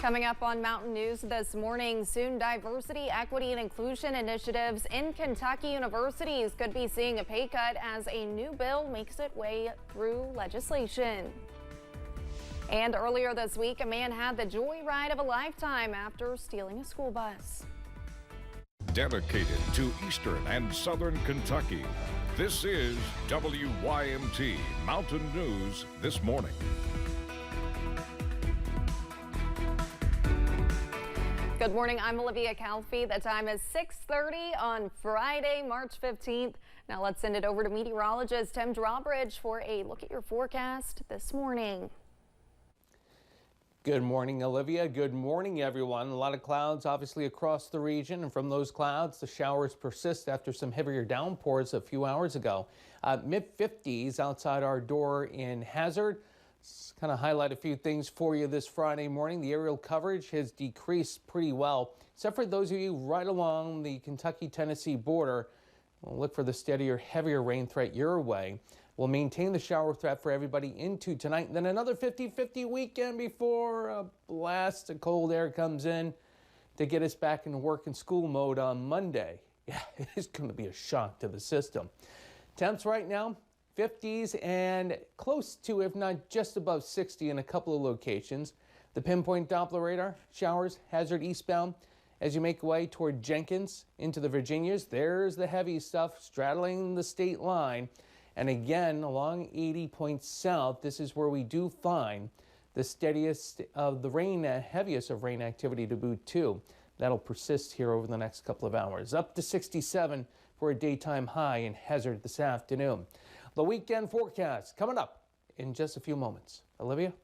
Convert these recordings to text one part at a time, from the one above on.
Coming up on Mountain News this morning, soon diversity, equity, and inclusion initiatives in Kentucky universities could be seeing a pay cut as a new bill makes its way through legislation. And earlier this week, a man had the joyride of a lifetime after stealing a school bus. Dedicated to Eastern and Southern Kentucky, this is WYMT Mountain News this morning. Good morning, I'm Olivia Calfee. The time is 6:30 on Friday, March 15th. Now let's send it over to meteorologist Tim Drawbridge for a look at your forecast this morning. Good morning, Olivia. Good morning, everyone. A lot of clouds obviously across the region, and from those clouds, the showers persist after some heavier downpours a few hours ago. Mid-50s outside our door in Hazard. Let's kind of highlight a few things for you this Friday morning. The aerial coverage has decreased pretty well, except for those of you right along the Kentucky-Tennessee border. We'll look for the steadier, heavier rain threat your way. We'll maintain the shower threat for everybody into tonight, and then another 50-50 weekend before a blast of cold air comes in to get us back in work and school mode on Monday. Yeah, it's going to be a shock to the system. Temps right now, 50s and close to, if not just above 60 in a couple of locations. The pinpoint Doppler radar showers Hazard eastbound as you make way toward Jenkins into the Virginias. There's the heavy stuff straddling the state line. And again, along 80 points south, this is where we do find the steadiest of the rain, heaviest of rain activity to boot too. That'll persist here over the next couple of hours. Up to 67 for a daytime high in Hazard this afternoon. The weekend forecast coming up in just a few moments. Olivia?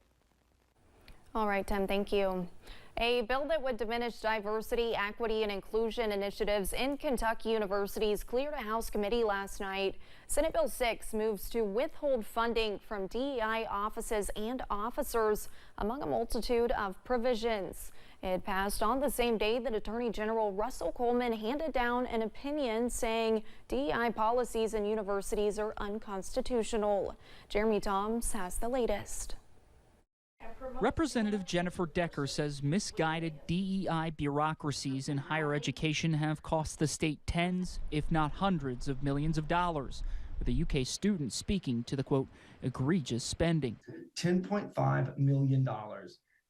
All right, Tim, thank you. A bill that would diminish diversity, equity, and inclusion initiatives in Kentucky universities cleared a House committee last night. Senate Bill 6 moves to withhold funding from DEI offices and officers, among a multitude of provisions. It passed on the same day that Attorney General Russell Coleman handed down an opinion saying DEI policies in universities are unconstitutional. Jeremy Toms has the latest. Representative Jennifer Decker says misguided DEI bureaucracies in higher education have cost the state tens, if not hundreds of millions of dollars, with a UK student speaking to the, quote, egregious spending. $10.5 million.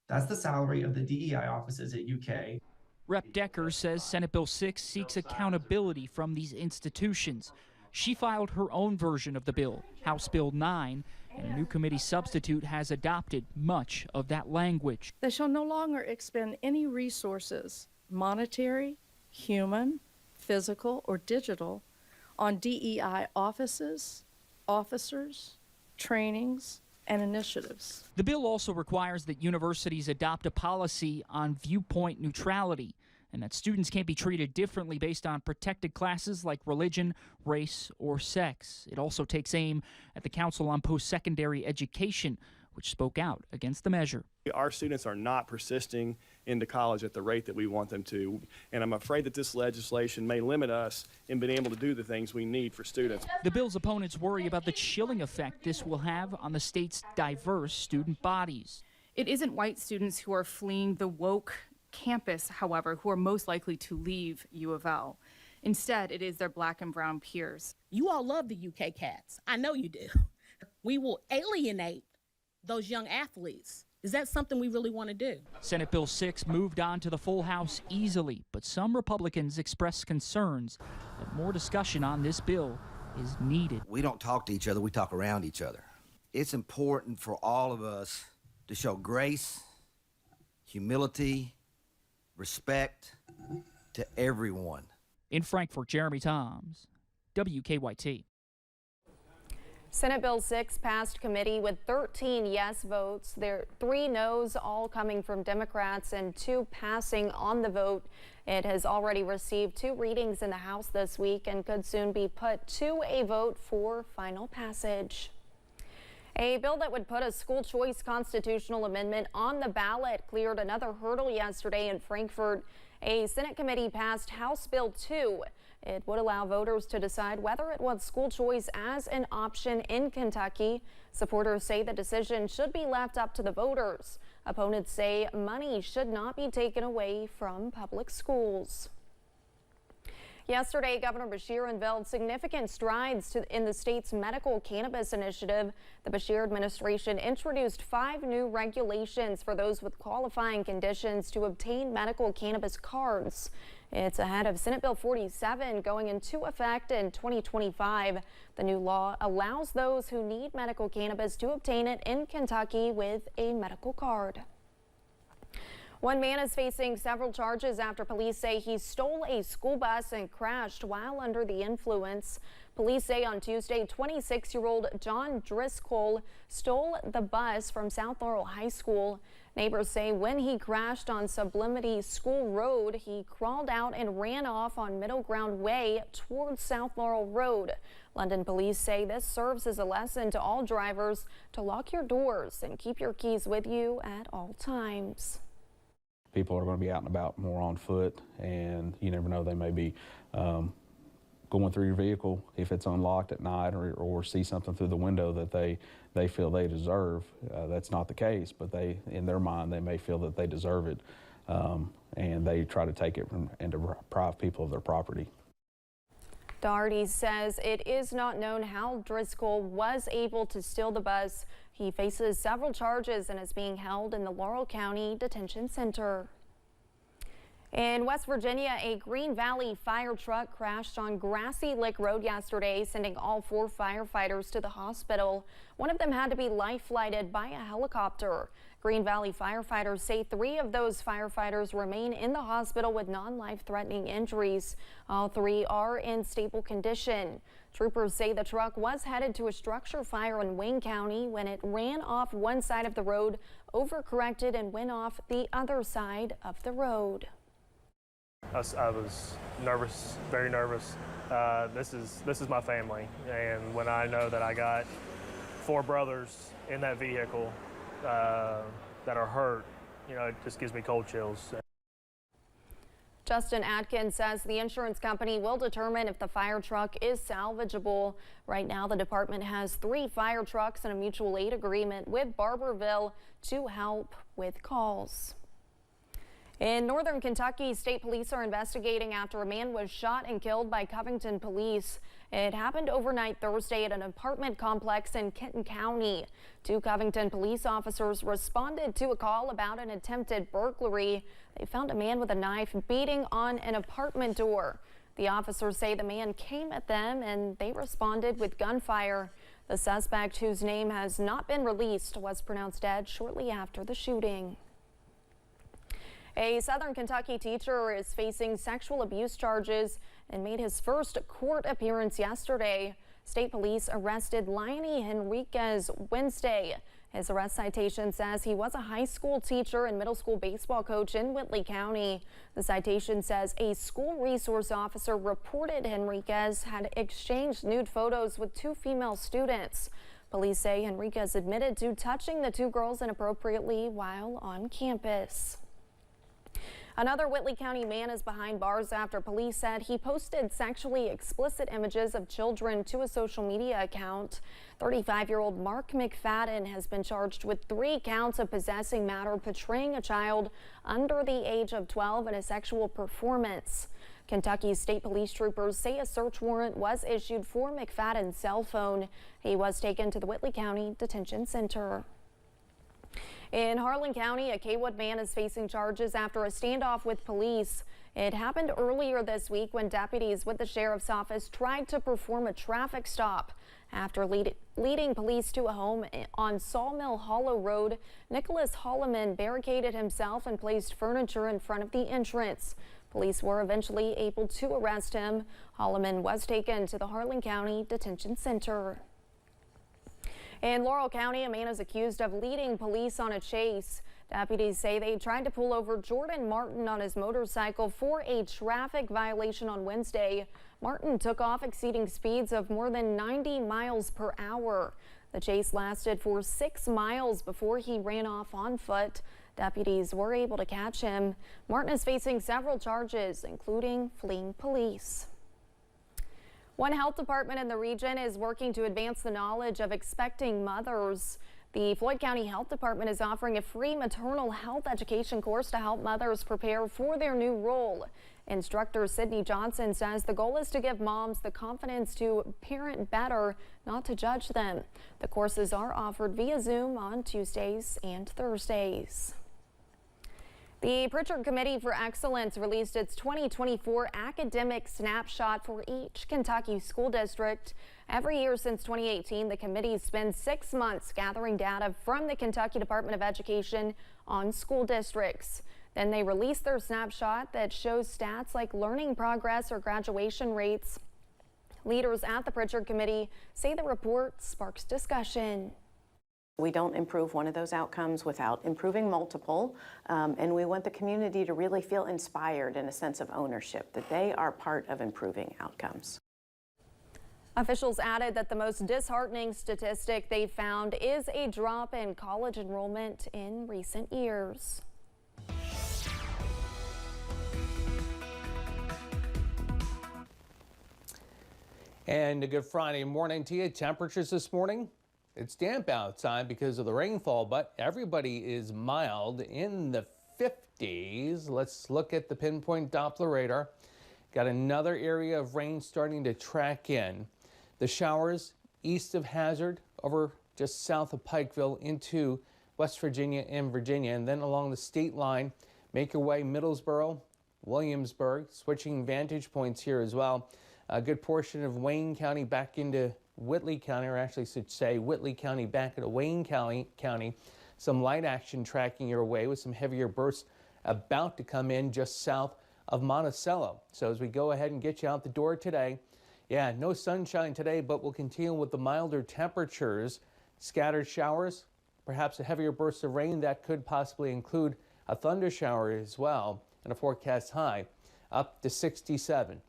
That's the salary of the DEI offices at UK. Rep. Decker says Senate Bill 6 seeks accountability from these institutions. She filed her own version of the bill, House Bill 9, and a new committee substitute has adopted much of that language. They shall no longer expend any resources, monetary, human, physical, or digital, on DEI offices, officers, trainings, and initiatives. The bill also requires that universities adopt a policy on viewpoint neutrality, and that students can't be treated differently based on protected classes like religion, race, or sex. It also takes aim at the Council on Post-Secondary Education, which spoke out against the measure. Our students are not persisting into college at the rate that we want them to, and I'm afraid that this legislation may limit us in being able to do the things we need for students. The bill's opponents worry about the chilling effect this will have on the state's diverse student bodies. It isn't white students who are fleeing the woke campus, however, who are most likely to leave U of L. Instead, it is their black and brown peers. You all love the UK Cats. I know you do. We will alienate those young athletes. Is that something we really want to do? Senate Bill 6 moved on to the full House easily, but some Republicans expressed concerns that more discussion on this bill is needed. We don't talk to each other, we talk around each other. It's important for all of us to show grace, humility, respect to everyone. In Frankfort, Jeremy Toms, WKYT. Senate Bill 6 passed committee with 13 yes votes. There are 3 no's, all coming from Democrats, and 2 passing on the vote. It has already received 2 readings in the House this week and could soon be put to a vote for final passage. A bill that would put a school choice constitutional amendment on the ballot cleared another hurdle yesterday in Frankfort. A Senate committee passed House Bill 2. It would allow voters to decide whether it wants school choice as an option in Kentucky. Supporters say the decision should be left up to the voters. Opponents say money should not be taken away from public schools. Yesterday, Governor Beshear unveiled significant strides in the state's medical cannabis initiative. The Beshear administration introduced 5 new regulations for those with qualifying conditions to obtain medical cannabis cards. It's ahead of Senate Bill 47 going into effect in 2025. The new law allows those who need medical cannabis to obtain it in Kentucky with a medical card. One man is facing several charges after police say he stole a school bus and crashed while under the influence. Police say on Tuesday, 26-year-old John Driscoll stole the bus from South Laurel High School. Neighbors say when he crashed on Sublimity School Road, he crawled out and ran off on Middle Ground Way towards South Laurel Road. London police say this serves as a lesson to all drivers to lock your doors and keep your keys with you at all times. People are going to be out and about more on foot, and you never know, they may be going through your vehicle if it's unlocked at night, or see something through the window that they feel they deserve. That's not the case, but in their mind, they may feel that they deserve it, and they try to take it and deprive people of their property. Daugherty says it is not known how Driscoll was able to steal the bus. He faces several charges and is being held in the Laurel County Detention Center. In West Virginia, a Green Valley fire truck crashed on Grassy Lick Road yesterday, sending all 4 firefighters to the hospital. One of them had to be life-flighted by a helicopter. Green Valley firefighters say 3 of those firefighters remain in the hospital with non-life-threatening injuries. All 3 are in stable condition. Troopers say the truck was headed to a structure fire in Wayne County when it ran off one side of the road, overcorrected, and went off the other side of the road. I was nervous, very nervous. This is my family, and when I know that I got 4 brothers in that vehicle that are hurt, you know, it just gives me cold chills. Justin Atkins says the insurance company will determine if the fire truck is salvageable. Right now, the department has 3 fire trucks and a mutual aid agreement with Barberville to help with calls. In northern Kentucky, state police are investigating after a man was shot and killed by Covington police. It happened overnight Thursday at an apartment complex in Kenton County. 2 Covington police officers responded to a call about an attempted burglary. They found a man with a knife beating on an apartment door. The officers say the man came at them and they responded with gunfire. The suspect, whose name has not been released, was pronounced dead shortly after the shooting. A Southern Kentucky teacher is facing sexual abuse charges and made his first court appearance yesterday. State police arrested Liony Henriquez Wednesday. His arrest citation says he was a high school teacher and middle school baseball coach in Whitley County. The citation says a school resource officer reported Henriquez had exchanged nude photos with 2 female students. Police say Henriquez admitted to touching the 2 girls inappropriately while on campus. Another Whitley County man is behind bars after police said he posted sexually explicit images of children to a social media account. 35-year-old Mark McFadden has been charged with 3 counts of possessing matter portraying a child under the age of 12 in a sexual performance. Kentucky State Police troopers say a search warrant was issued for McFadden's cell phone. He was taken to the Whitley County Detention Center. In Harlan County, a Kaywood man is facing charges after a standoff with police. It happened earlier this week when deputies with the sheriff's office tried to perform a traffic stop. After leading police to a home on Sawmill Hollow Road, Nicholas Holloman barricaded himself and placed furniture in front of the entrance. Police were eventually able to arrest him. Holloman was taken to the Harlan County Detention Center. In Laurel County, a man is accused of leading police on a chase. Deputies say they tried to pull over Jordan Martin on his motorcycle for a traffic violation on Wednesday. Martin took off exceeding speeds of more than 90 miles per hour. The chase lasted for 6 miles before he ran off on foot. Deputies were able to catch him. Martin is facing several charges, including fleeing police. One health department in the region is working to advance the knowledge of expecting mothers. The Floyd County Health Department is offering a free maternal health education course to help mothers prepare for their new role. Instructor Sydney Johnson says the goal is to give moms the confidence to parent better, not to judge them. The courses are offered via Zoom on Tuesdays and Thursdays. The Pritchard Committee for Excellence released its 2024 academic snapshot for each Kentucky school district. Every year since 2018, the committee spends 6 months gathering data from the Kentucky Department of Education on school districts. Then they release their snapshot that shows stats like learning progress or graduation rates. Leaders at the Pritchard Committee say the report sparks discussion. We don't improve one of those outcomes without improving multiple, and we want the community to really feel inspired and a sense of ownership, that they are part of improving outcomes. Officials added that the most disheartening statistic they found is a drop in college enrollment in recent years. And a good Friday morning to you. Temperatures this morning, it's damp outside because of the rainfall, but everybody is mild in the 50s. Let's look at the pinpoint Doppler radar. Got another area of rain starting to track in. The showers east of Hazard over just south of Pikeville into West Virginia and Virginia, and then along the state line, make your way Middlesboro, Williamsburg, switching vantage points here as well. A good portion of Wayne County back into Whitley County, or actually should say Whitley County back into Wayne County. Some light action tracking your way with some heavier bursts about to come in just south of Monticello. So as we go ahead and get you out the door today, yeah, no sunshine today, but we'll continue with the milder temperatures. Scattered showers, perhaps a heavier burst of rain that could possibly include a thunder shower as well, and a forecast high up to 67.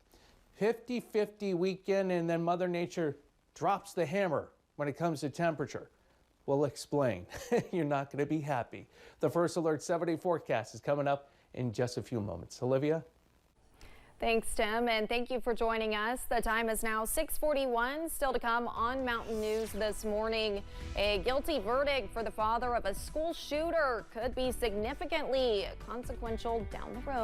50-50 weekend, and then Mother Nature drops the hammer when it comes to temperature. We'll explain. You're not going to be happy. The First Alert 7-day forecast is coming up in just a few moments. Olivia? Thanks, Tim, and thank you for joining us. The time is now 6:41. Still to come on Mountain News this morning. A guilty verdict for the father of a school shooter could be significantly consequential down the road.